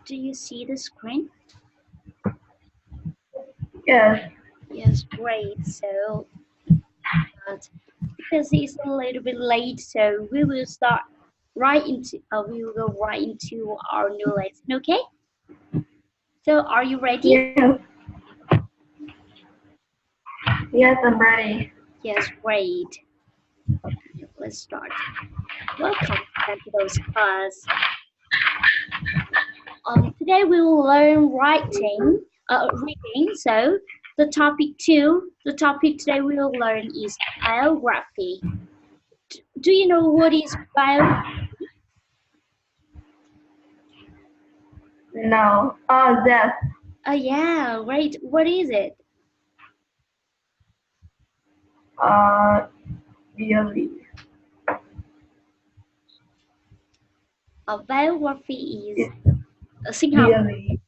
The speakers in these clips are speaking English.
Do you see the screen? Yes. Yes, great. So, because it's a little bit late, so we will start we will go right into our new lesson. Okay? So, are you ready? Yes. Yes, I'm ready. Yes, great. Let's start. Welcome to those class. Today we will learn reading. So the topic today we will learn is biography. Do you know what is biography? No. Oh, yes. Yeah, great. What is it? Uh, really. Biography is It's sinh học, really.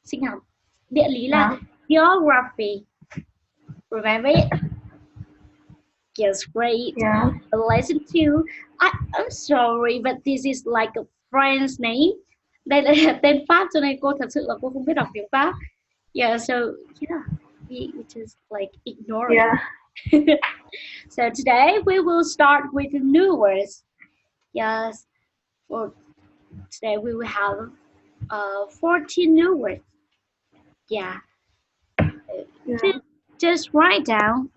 sinh học. Địa lý là Yeah. geography. Remember it? Yes, great. Yeah. Lesson two. I'm sorry, but this is like a French name. Đây là tên Pháp cho nên cô thật sự là cô không biết đọc tiếng Pháp. Yeah, so yeah, we just like ignore Yeah. it. So today we will start with new words. Yes, for today we will have 14 new words. Yeah, Yeah. just write down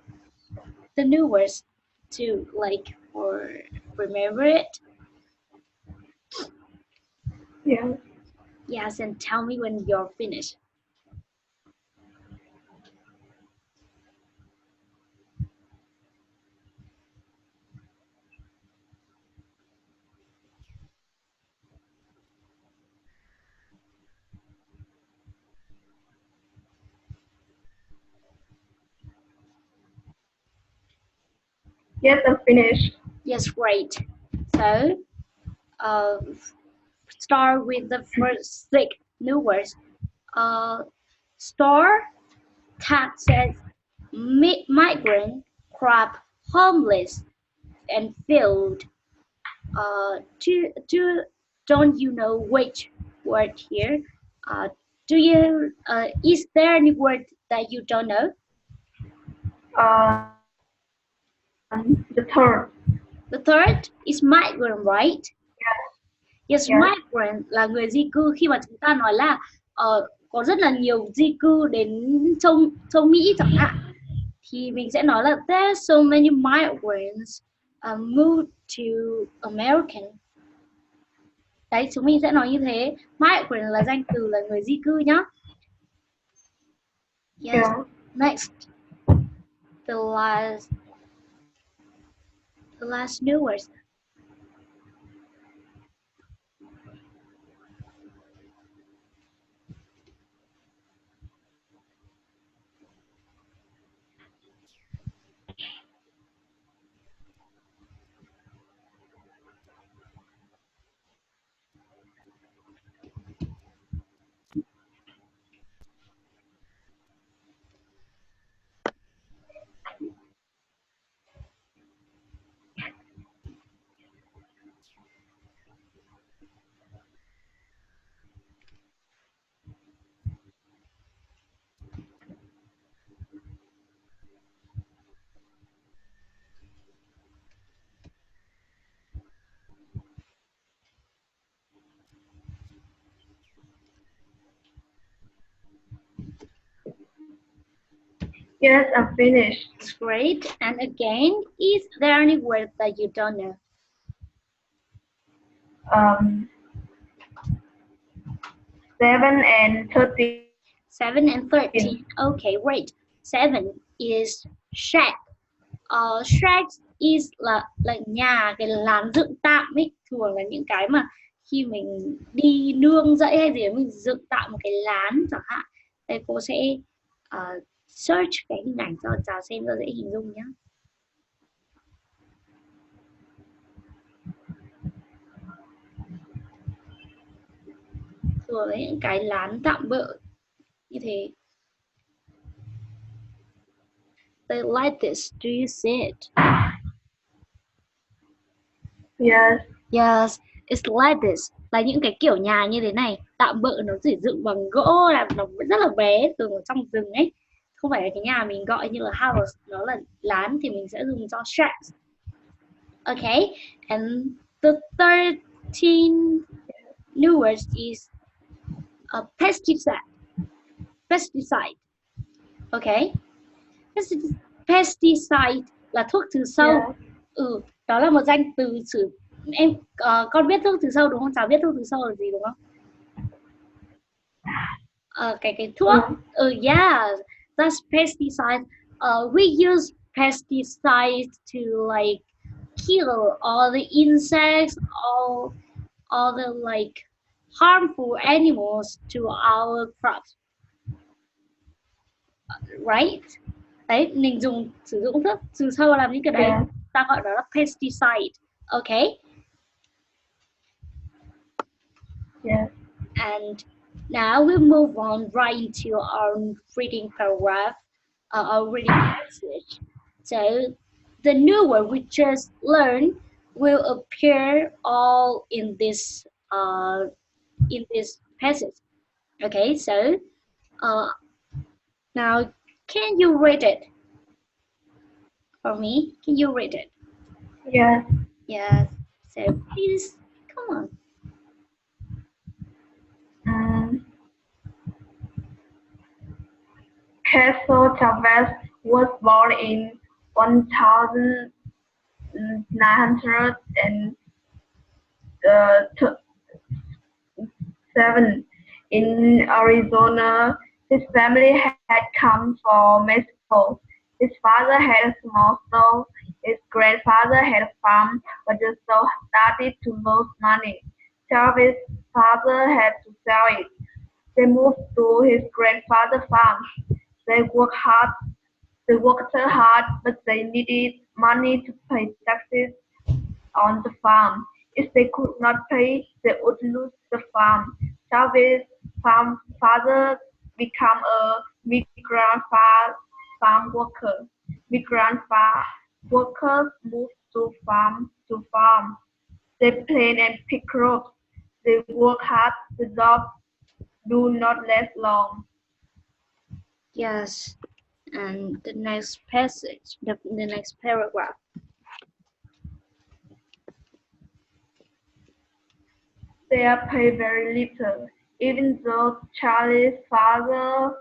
the new words to like or remember it. Yeah. Yes, and tell me when you're finished. Yes, I'm finished. Yes, great. So, uh, start with the first six new words. Uh, store, taxes, migrant, crop, homeless, and field. Don't you know which word here? Is there any word that you don't know? The third. The third is migrant, right? Yes, Yes. migrant là người di cư. Khi mà chúng ta nói là có rất là nhiều di cư đến châu châu Mỹ chẳng hạn, thì mình sẽ nói là there's so many migrants moved to American. Đấy, chúng mình sẽ nói như thế. Migrant là danh từ là người di cư nhá. Yes. Yeah. Next, the last new words. Yes, I'm finished. It's great. And again, is there any word that you don't know? Um, 7 and 13. 7 and 13. Okay, wait. 7 is shack. Shack is là nhà, cái lán dựng tạm ấy. Thường là những cái mà khi mình đi nương rẫy hay gì mình dựng tạm một cái lán chẳng hạn. Đây cô sẽ search cái hình ảnh cho cháu xem cho dễ hình dung nhé. Thường là những cái lán tạm bợ như thế. They like this. Do you see it? Yes. Yes. It's like this, là những cái kiểu nhà như thế này, tạm bợ nó sử dụng bằng gỗ, là nó rất là bé, thường ở trong rừng ấy. Không phải là cái nhà mình gọi như là house, nó là lán thì mình sẽ dùng cho shacks. Okay, and the 13th new word is a pesticide. Pesticide. Okay, pesticide là thuốc trừ sâu. Yeah. Đó là một danh từ sử em con biết thuốc trừ sâu đúng không? Cháu biết thuốc trừ sâu là gì đúng không? Cái thuốc. Yeah, that's pesticide. We use pesticides to like kill all the insects, all the like harmful animals to our crops, right? Đấy, mình sử dụng thuốc trừ sâu làm những cái đấy, ta gọi đó là pesticide. Okay. Yes. And now we move on right into our reading paragraph, our reading passage. So the new word we just learned will appear all in this passage. Okay, so now can you read it for me? Can you read it? Yes. Yes. So please come on. Queso Chavez was born in 1907 in Arizona. His family had come from Mexico. His father had a small store. His grandfather had a farm, but the store started to lose money. Chavez's father had to sell it. They moved to his grandfather's farm. They worked hard. They worked hard, but they needed money to pay taxes on the farm. If they could not pay, they would lose the farm. Chavez's father became a migrant farm worker. Migrant farm workers moved to farm. They plant and pick crops. They work hard. The job do not last long. Yes. And the next passage, the next paragraph. They are paid very little. Even though Charlie's father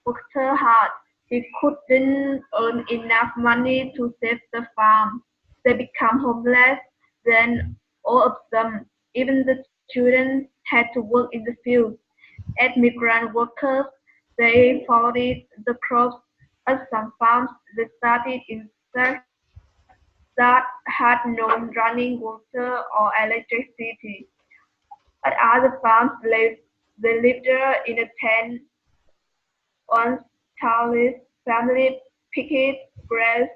worked hard, he couldn't earn enough money to save the farm. They become homeless, then all of them, even the children, had to work in the fields. As migrant workers, they followed the crops. At some farms, they started insects that had no running water or electricity. At other farms, they lived in a tent. Once Charlie's family picked grapes,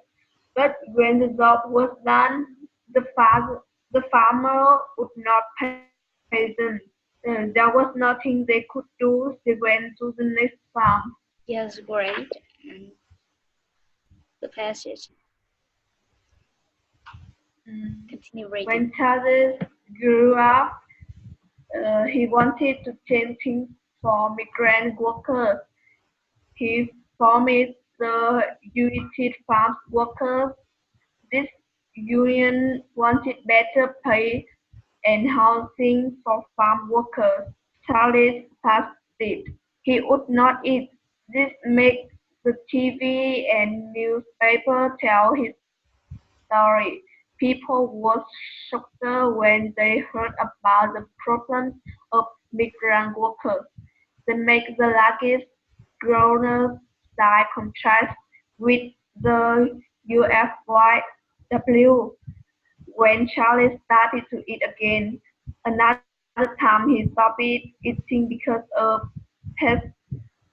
but when the job was done, the farmer would not pay them. There was nothing they could do. They went to the next farm. Yes, great. And the passage. Continue reading. When Charles grew up, he wanted to change things for migrant workers. He formed the United Farm Workers. This union wanted better pay and housing for farm workers. Charles passed it. He would not eat. This makes the TV and newspaper tell his story. People were shocked when they heard about the problems of migrant workers. They make the largest grown side contrast with the UFYW. When Charlie started to eat again, another time he stopped eating because of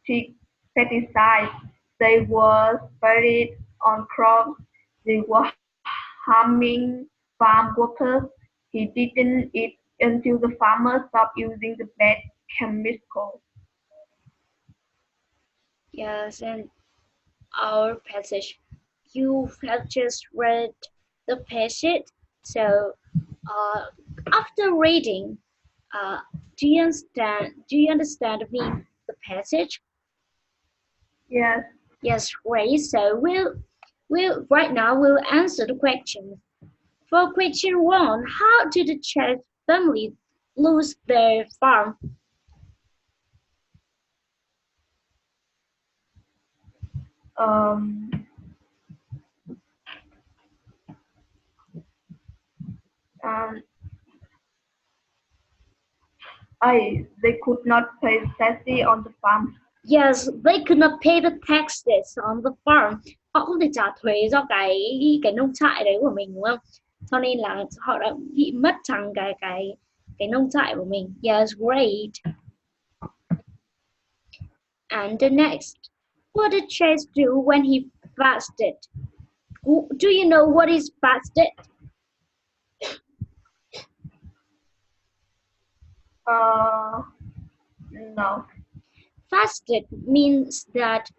pesticides. They were sprayed on crops. They were harming farm workers. He didn't eat until the farmers stopped using the bad chemicals. Yes, and our passage. You have just read the passage, so After reading, do you understand the meaning of the passage? Yes. Yes, great. So right now we'll answer the question. For question 1, how did the Chase family lose their farm? Um, um, they could not pay taxes on the farm. Yes, they could not pay the taxes on the farm. Họ không thể trả thuế do cái nông trại đấy của mình đúng không? Cho nên là họ đã bị mất trắng cái nông trại của mình. Yes, great. And the next, what did Chase do when he fasted? Do you know what is fasted? No. Fasted means that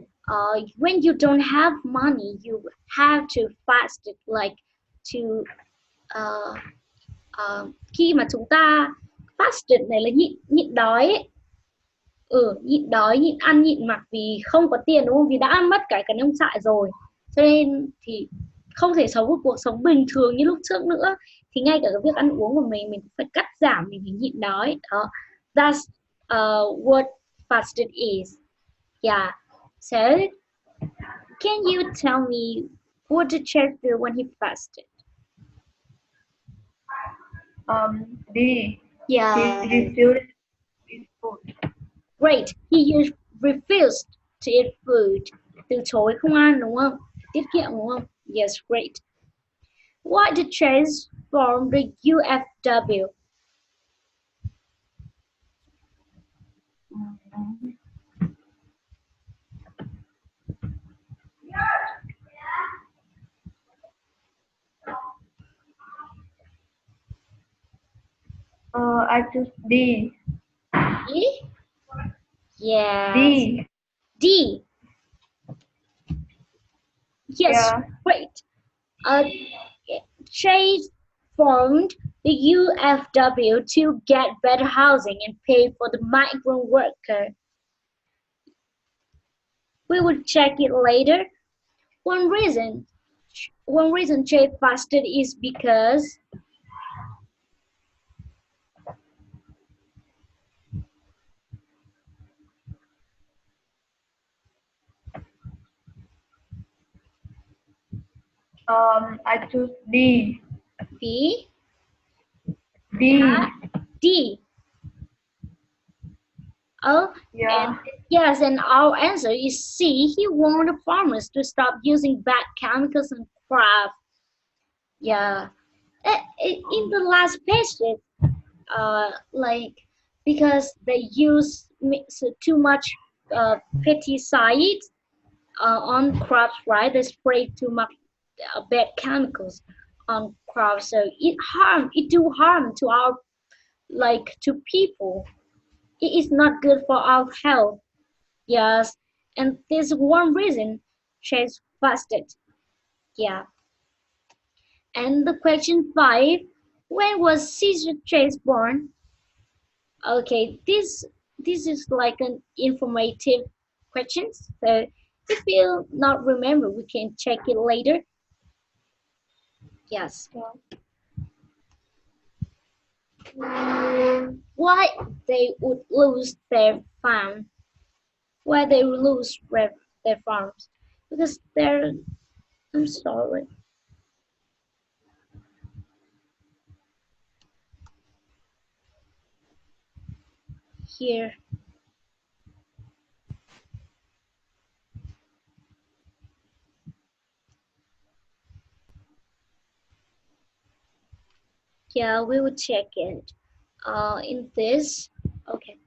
when you don't have money, you have to fast it, like to khi mà chúng ta fasted này là nhịn đói ấy. Nhịn đói, nhịn ăn, nhịn mặc vì không có tiền đúng không? Vì đã mất cái nông trại rồi. Cho nên thì không thể sống một cuộc sống bình thường như lúc trước nữa. Thì ngay cả cái việc ăn uống của mình cũng phải cắt giảm, mình phải nhịn đói. Đó. That's what fasted is. Yeah. So, can you tell me what did Chef do when he fasted? D. Yeah. He refused to eat food. Great. He refused to eat food. Từ chối không ăn đúng không? Tiết kiệm đúng không? Yes, great. Why did Chase form the UFW? I choose D. D? Yes. D. D. Yes, Yeah. great. Chase formed the UFW to get better housing and pay for the migrant worker. We will check it later. One reason Chase fasted is because I choose D. B. D. D. Oh, Yeah. and yes, and our answer is C. He warned the farmers to stop using bad chemicals and crop. Yeah. In the last passage, like because they use too much pesticides on crops, right? They spray too much bad chemicals on crops, so it do harm to our to people. It is not good for our health. Yes, and this one reason Chase fasted. Yeah. And the question 5, when was Caesar Chase born? Okay, this is like an informative question. So if you not remember, we can check it later. Yes. Why they would lose their farm? Why they would lose their farms? Because they're. I'm sorry. Here. Yeah, we will check it. In this. Okay.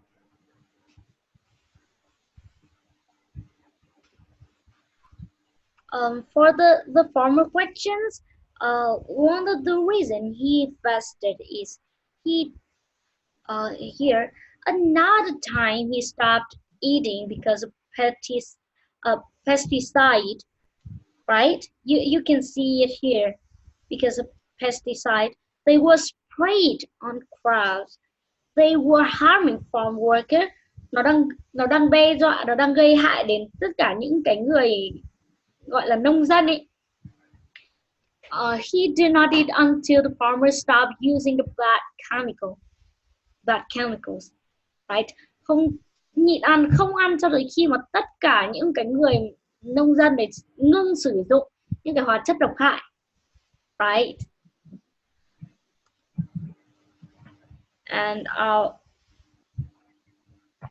For the farmer questions, one of the reason he fasted is he here another time he stopped eating because of pesticide, right? You can see it here because of pesticide they were preyed on crowds. They were harming farm workers. Nó đang đe dọa, nó đang gây hại đến tất cả những cái người gọi là nông dân ấy. He did not eat until the farmers stopped using the bad chemicals, right? Không nhịn ăn, không ăn cho đến khi mà tất cả những cái người nông dân để ngưng sử dụng những cái hóa chất độc hại, right? And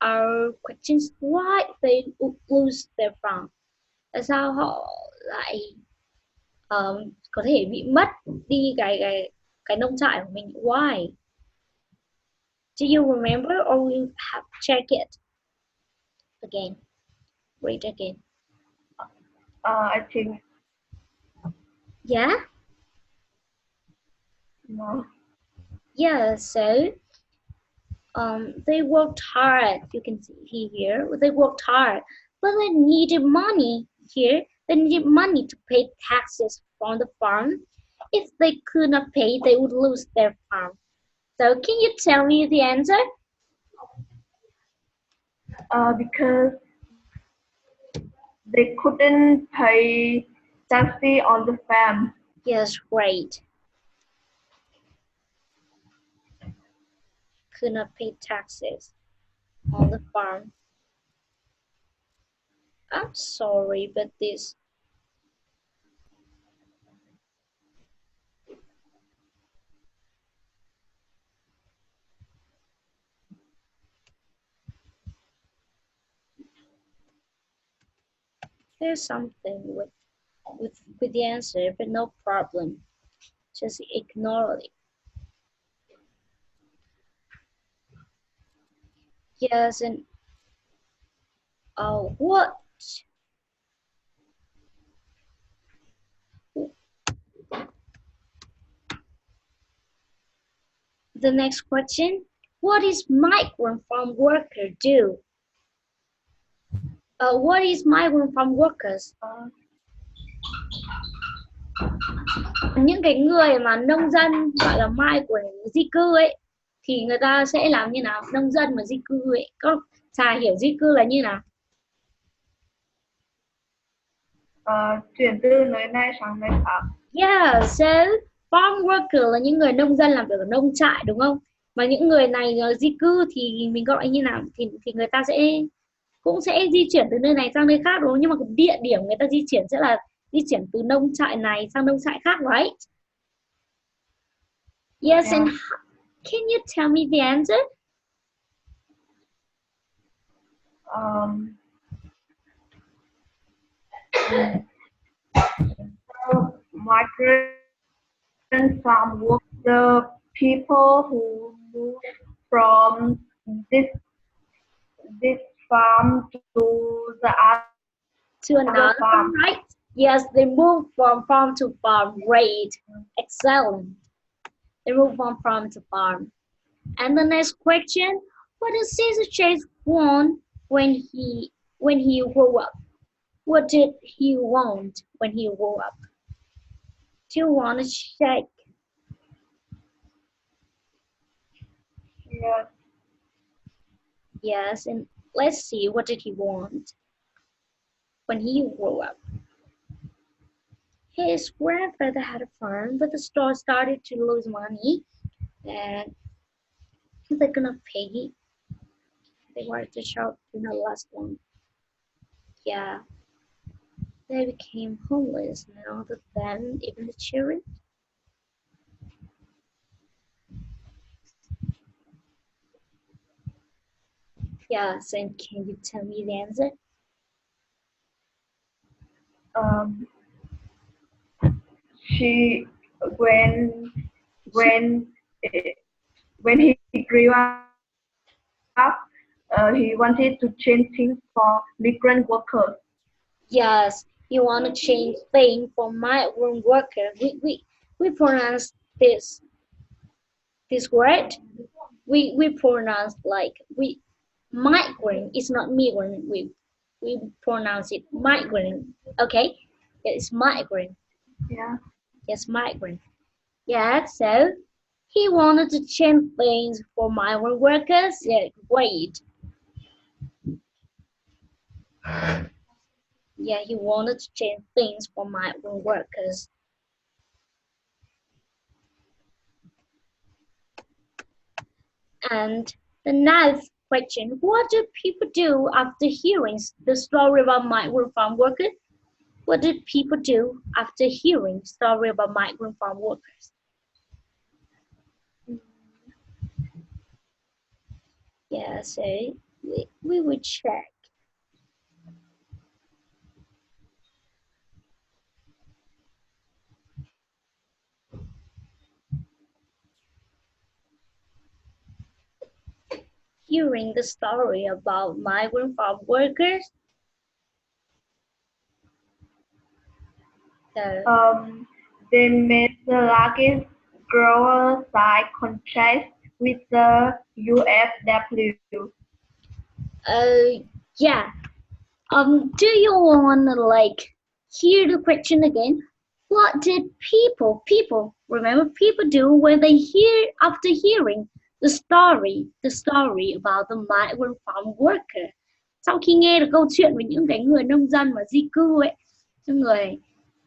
our questions, why they lose their farm? Tại sao họ lại có thể bị mất đi cái nông trại của mình? Why? Do you remember, or we have to check it again? Read again. I think Yeah. no. Yeah. So they worked hard. You can see here they worked hard, but they needed money here. They needed money to pay taxes from the farm. If they could not pay, they would lose their farm. So can you tell me the answer? Because they couldn't pay taxes on the farm. Yes, right. Could not pay taxes on the farm. I'm sorry, but this there's something with the answer, but no problem. Just ignore it. Yes, and what? The next question: what is migrant farm worker do? What is migrant farm workers? Những cái người mà nông dân gọi là migrant, di cư ấy, thì người ta sẽ làm như nào? Nông dân mà di cư ấy, có Trà hiểu di cư là như nào? Chuyển từ nơi này sang nơi khác. Yeah, so farm worker là những người nông dân làm việc ở nông trại, đúng không? Mà những người này di cư thì mình gọi như nào? Thì người ta cũng sẽ di chuyển từ nơi này sang nơi khác, đúng không? Nhưng mà cái địa điểm người ta di chuyển sẽ là di chuyển từ nông trại này sang nông trại khác, right? Yes, Yeah. and can you tell me the answer? Migrant farm work, the people who move from this farm to the other farm, right? Yes, they move from farm to farm. Great, excellent. They move from farm to farm. And the next question: what does Caesar Chase want when he grew up? What did he want when he grew up? Do you want to check? Yes. Yes, and let's see, what did he want when he grew up? His grandfather had a farm, but the store started to lose money, and they're gonna pay. They wanted to shop in the last one. Yeah, they became homeless now. Then even the children. Yes, and can you tell me the answer? She when he grew up, he wanted to change things for migrant workers. Yes, you want to change thing for migrant worker. We pronounce this word. We pronounce like we migrant. It's not migrant. We pronounce it migrant. Okay, it's migrant. Yeah. Yes, migrant. Yeah. So He wanted to change things for migrant workers. Yeah, great. Yeah, he wanted to change things for migrant workers. And the ninth question, what do people do after hearing the story about migrant farm workers? What did people do after hearing the story about migrant farm workers? Yeah, so we would check. Hearing the story about migrant farm workers. So, They made the largest grower site contract with the UFW. yeah. Do you wanna like hear the question again? What did remember people do when they hear after hearing the story about the migrant farm worker? Sau khi nghe được câu chuyện về những cái người nông dân mà di cư ấy, những người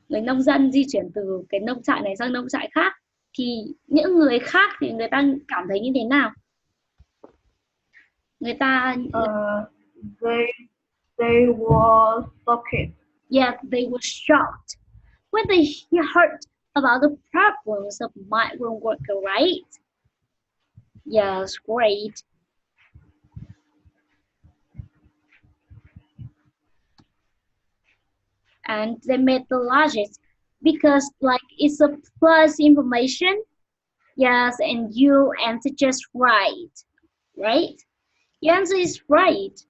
người nông dân di chuyển từ cái nông trại này sang nông trại khác, thì những người khác thì người ta cảm thấy như thế nào? Người ta They they were shocked. Yeah, they were shocked when they heard about the problems of migrant worker, right? Yes, great. And they made the largest because like it's a plus information. Yes, and you answer just right. Right? Your answer is right.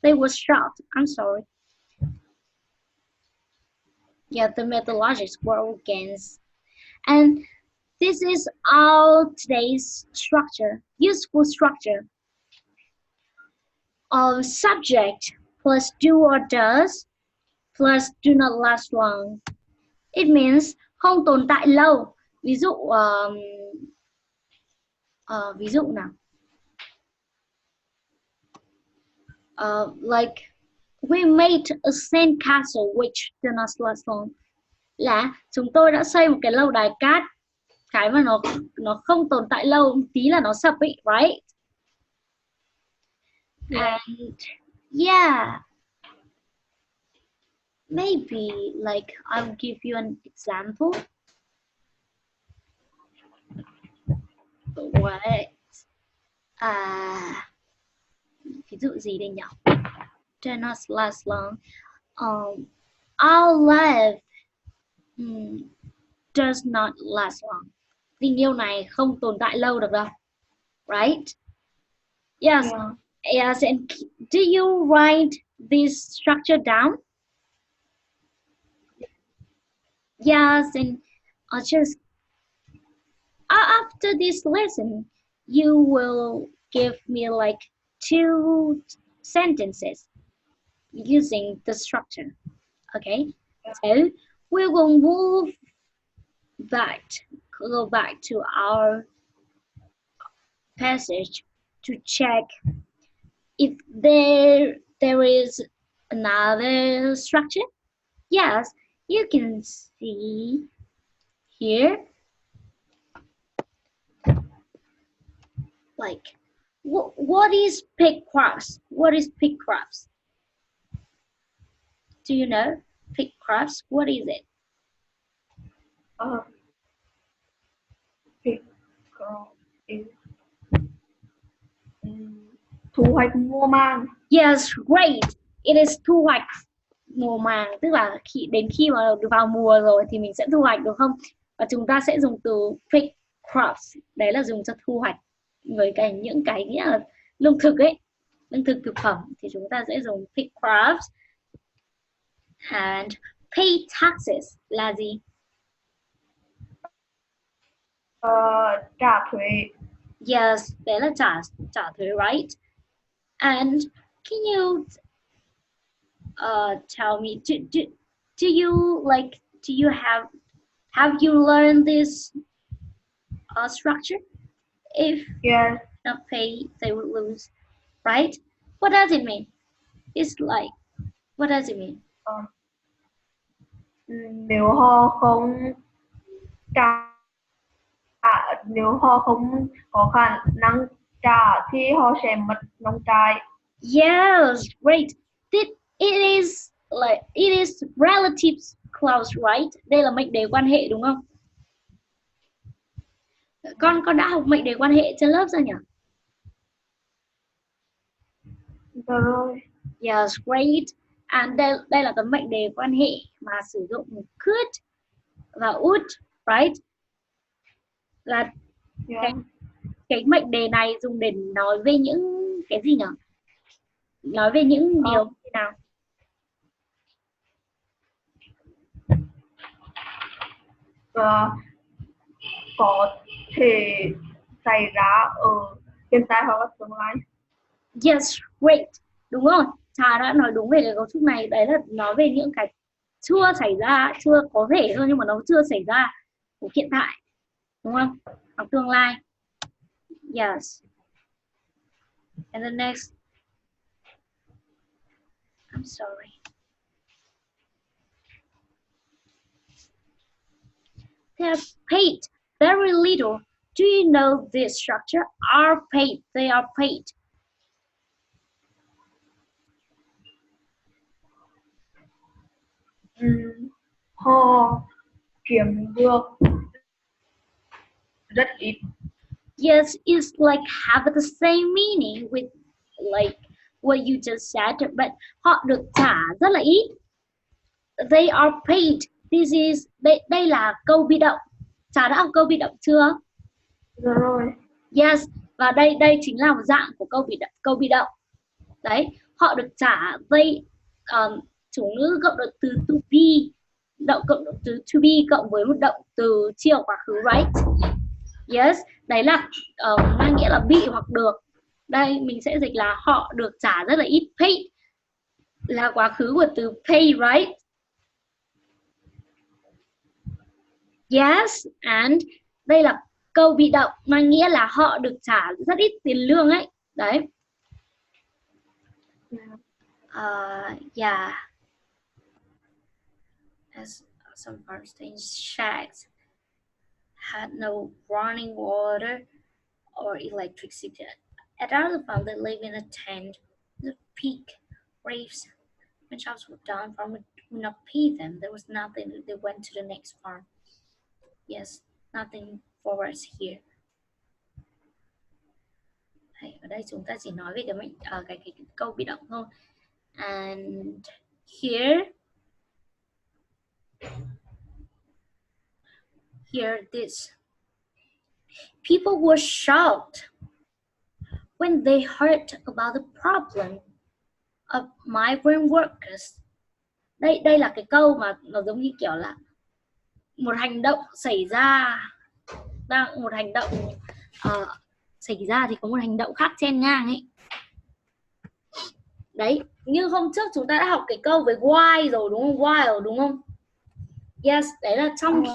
They were shocked. I'm sorry. Yeah, they made the largest world gains. And this is our today's structure, useful structure of subject plus do or does plus do not last long. It means không tồn tại lâu. Ví dụ ví dụ nào. Like we made a sand castle which did not last long. Là chúng tôi đã xây một cái lâu đài cát, cái mà nó không tồn tại lâu, tí là nó sập ấy, right? Yeah. And yeah, maybe like I'll give you an example. What? Ví dụ gì đây nhỉ? Does not last long. Our life does not last long. Tình yêu này không tồn tại lâu được đâu. Right? Yes. Yeah. Yes, and do you write this structure down? Yes, and just after this lesson, you will give me like 2 sentences using the structure. Okay, so we will go back to our passage to check if there is another structure. Yes, you can see here. Like, what is pig crops? What is pig crops? Do you know pig crops? What is it? Pig crop is thu hoạch mùa màng. Yes, great. It is thu hoạch mùa màng, tức là đến khi mà vào mùa rồi thì mình sẽ thu hoạch được không? Và chúng ta sẽ dùng từ pig crops, đấy là dùng cho thu hoạch với những cái nghĩa là lương thực ấy, lương thực thực phẩm thì chúng ta sẽ dùng pig crops. And pay taxes là gì? Trả thuế. Yes, đấy là trả thuế, right? And can you tell me, do you have you learned this structure? If Yes. not pay, they would lose, right? What does it mean? It's like, what does it mean? Nếu họ không trả, nếu họ không có khả năng trả thì họ sẽ mất nông trại. Yes, great. It is like it is relative clause, right? Đây là mệnh đề quan hệ đúng không? Con đã học mệnh đề quan hệ trên lớp rồi nhỉ? Dạ rồi. Yes, great. And đây là cái mệnh đề quan hệ mà sử dụng could và would, right? Là cái mệnh đề này dùng để nói về những cái gì nhỉ? Nói về những điều như nào? Có thể xảy ra ở hiện tại hoặc là tương lai. Yes, great. Đúng rồi. Trà đã nói đúng về cái cấu trúc này. Đấy là nói về những cái chưa xảy ra, chưa có thể thôi nhưng mà nó chưa xảy ra của hiện tại. Đúng không? Hoặc tương lai. Yes. And the next. I'm sorry. They are paid very little. Do you know this structure? Are paid. They are paid. Họ kiếm được rất ít. Yes, it's like have the same meaning with like what you just said, but họ được trả rất là ít. They are paid. This is đây là câu bị động. Trà đã học câu bị động chưa? Dạ rồi. Yes, và đây chính là một dạng của câu bị động. Đấy, họ được trả they chủ ngữ cộng động từ to be, cộng động từ to be cộng với một động từ chiều quá khứ, right? Yes, đấy là mang nghĩa là bị hoặc được. Đây mình sẽ dịch là họ được trả rất là ít. Paid là quá khứ của từ pay, right? Yes, and đây là câu bị động mang nghĩa là họ được trả rất ít tiền lương ấy. Đấy. Yeah. As some Palestinian shacks had no running water or electricity. At other farm, they live in a tent. The peak raves. When jobs were done, farmers would not pay them. There was nothing. They went to the next farm. Yes, nothing for us here. Ở đây chúng ta chỉ nói về cái mệnh cái câu bị động thôi. And here this people were shocked when they heard about the problem of migrant workers. Đây là cái câu mà nó giống như kiểu là một hành động xảy ra, một hành động xảy ra thì có một hành động khác chen ngang ấy. Đấy, như hôm trước chúng ta đã học cái câu với why rồi đúng không? Why rồi đúng không? Yes, đấy là trong khi.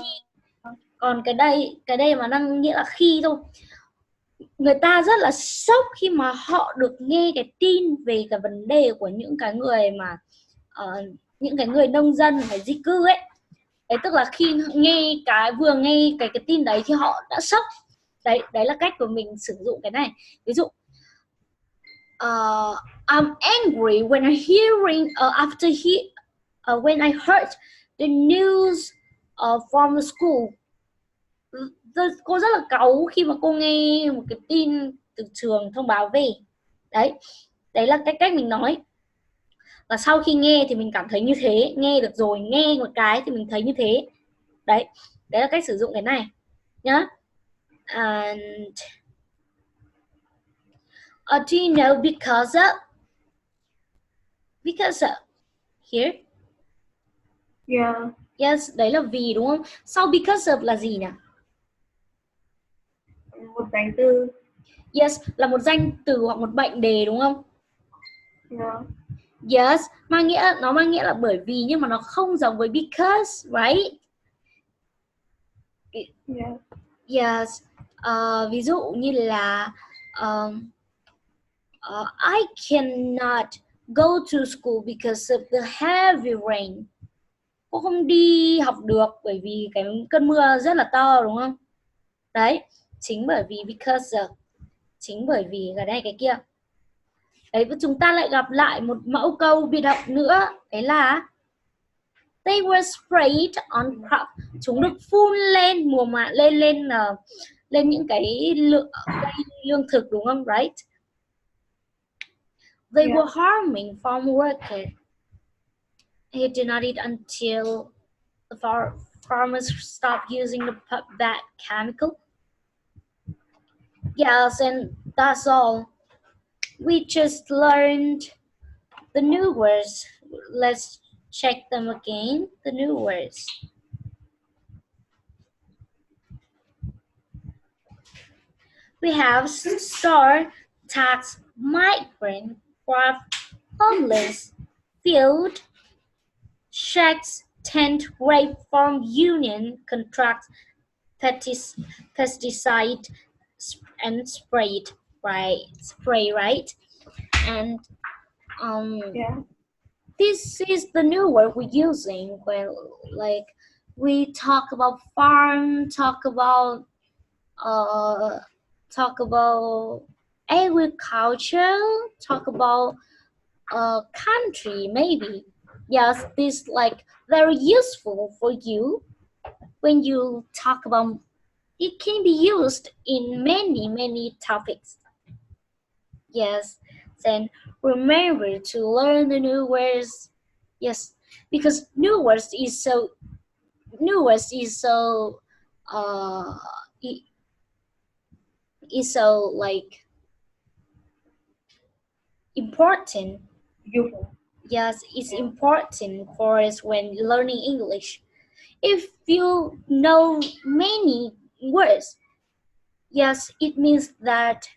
Còn cái đây mà đang nghĩa là khi thôi. Người ta rất là sốc khi mà họ được nghe cái tin về cái vấn đề của những cái người mà những cái người nông dân phải di cư ấy. Đấy, tức là khi vừa nghe cái tin đấy thì họ đã sốc. Đấy là cách của mình sử dụng cái này. Ví dụ I'm angry when I hearing when I heard the news from the school. Cô rất là cáu khi mà cô nghe một cái tin từ trường thông báo về. Đấy là cách mình nói. Và sau khi nghe thì mình cảm thấy như thế, nghe được rồi, nghe một cái thì mình thấy như thế. Đấy là cách sử dụng cái này nhá. And do you know because of here? Yeah. Yes, đấy là vì đúng không? Sau because of là gì nhỉ? Một danh từ. Yes, là một danh từ hoặc một mệnh đề đúng không? Yeah. Yes, nó mang nghĩa là bởi vì nhưng mà nó không giống với because, right? Yeah. Yes. Ví dụ như là I cannot go to school because of the heavy rain. Cô không đi học được bởi vì cái cơn mưa rất là to, đúng không? Đấy, chính bởi vì because of, chính bởi vì cái này cái kia. Đấy, và chúng ta lại gặp lại một mẫu câu bị động nữa, đấy là they were sprayed on crop. Chúng được phun lên mùa màng, lên những cái cây lương thực, đúng không? Right? They were harming farm workers. He did not eat until the farmers stopped using that chemical. Yes, and that's all. We just learned the new words. Let's check them again. The new words. We have star, tax, migrant, craft, homeless, field, shacks, tent, rape, farm, union, contract, pesticide, and spray, right? And this is the new word we're using when, like, we talk about farm, talk about agriculture, talk about country, maybe. Yes, this like very useful for you when you talk about. It can be used in many topics. Yes, then remember to learn the new words. Yes, because new words is so uh is so like important. Yes, it's important for us when learning English. If you know many words, yes, it means that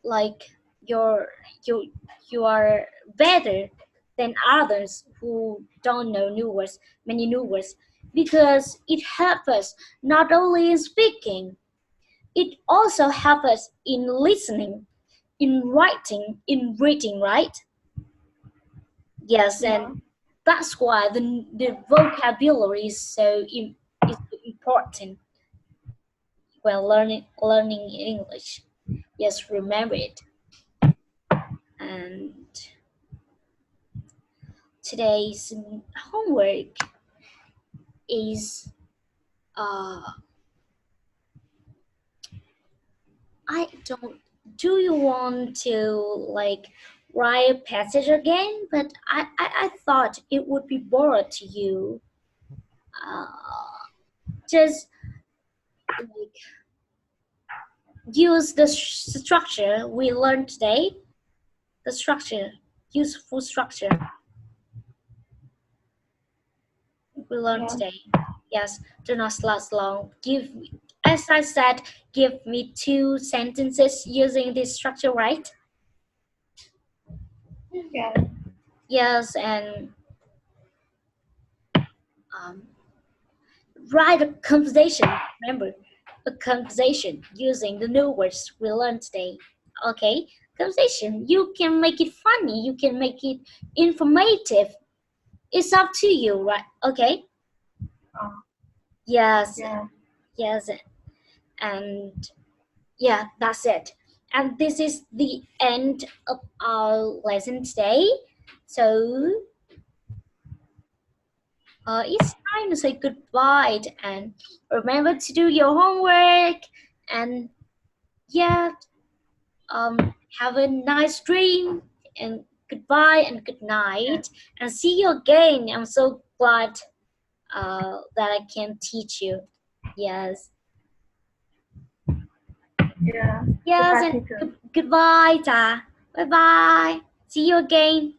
like you are better than others who don't know many new words, because it helps us not only in speaking, it also helps us in listening, in writing, in reading, right? Yes, and that's why the vocabulary is so important when learning English. Yes, remember it. And today's homework is I don't. Do you want to like write a passage again? But I thought it would be bored to you. Just like use the structure we learned today. The structure, useful structure we learned today. Yes, do not last long. As I said, give me 2 sentences using this structure, right? Yes, and write a conversation. Remember, a conversation using the new words we learned today. Okay, conversation. You can make it funny. You can make it informative. It's up to you, right? Okay. Yes. Yes. And yeah, that's it. And this is the end of our lesson today. So it's time to say goodbye, and remember to do your homework, and yeah, have a nice dream, and goodbye and good night, and see you again. I'm so glad that I can teach you. Yes. Yes, and goodbye, Ta. Bye bye. See you again.